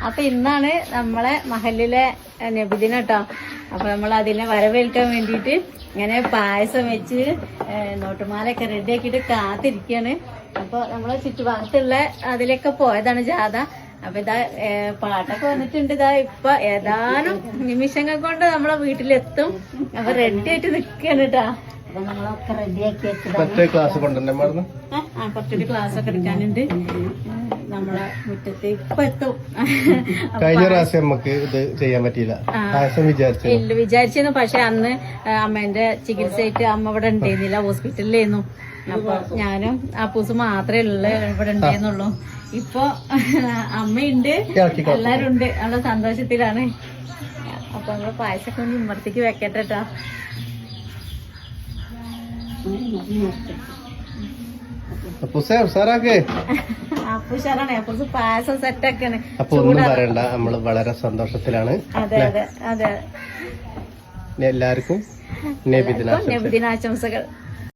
അപ്പൊ ഇന്നാണ് നമ്മളെ മഹലിലെ നബിദിന കേട്ടോ. അപ്പൊ നമ്മൾ അതിനെ വരവേൽക്കാൻ വേണ്ടിയിട്ട് ഇങ്ങനെ പായസം വെച്ച് നോട്ടുമാലയൊക്കെ റെഡിയാക്കിയിട്ട് കാത്തിരിക്കുകയാണ്. അപ്പൊ നമ്മളെ ചുറ്റുഭാഗത്തുള്ള അതിലൊക്കെ പോയതാണ് ജാഥ. അപ്പൊ ഇതാ പാട്ടൊക്കെ വന്നിട്ടുണ്ട്. ഇതാ ഇപ്പൊ ഏതാനും നിമിഷങ്ങൾ കൊണ്ട് നമ്മളെ വീട്ടിലെത്തും. അപ്പൊ റെഡി ആയിട്ട് നിൽക്കുകയാണ് കേട്ടാ. അപ്പൊ നമ്മളൊക്കെ റെഡിയാക്കി വെച്ചതാണ്. കുറച്ചൊരു ക്ലാസ് ഒക്കെ എടുക്കാനുണ്ട്. നമ്മളെ മുറ്റത്ത് ഇപ്പൊ എത്തും. കഴിഞ്ഞ പ്രാവശ്യം നമുക്ക് ഇത് ചെയ്യാൻ പറ്റിയില്ല, വിചാരിച്ചിരുന്നു. പക്ഷെ അന്ന് അമ്മേന്റെ ചികിത്സയായിട്ട് അമ്മ ഇവിടെ ഉണ്ടായിരുന്നില്ല, ഹോസ്പിറ്റലിലായിരുന്നു. അപ്പൊ ഞാനും അപ്പൂസ് മാത്രമേ ഇവിടെ ഉണ്ടായിരുന്നുള്ളൂ. ഇപ്പൊ അമ്മയുണ്ട്, എല്ലാരും ഉണ്ട്. നല്ല സന്തോഷത്തിലാണ്. അപ്പൊ നമ്മള് പായസൊക്കെ ഒന്ന് ഇമ്മർത്തേക്ക് വെക്കട്ടെ കേട്ടോ. അപ്പൂഷാറാണ്. അപ്പൂസ് പായസം സെറ്റാക്കാണ്. അപ്പൊ ഒന്നും പറയണ്ട, നമ്മള് വളരെ സന്തോഷത്തിലാണ്. അതെ അതെ അതെ. എല്ലാവർക്കും നബിദിനാശംസകൾ.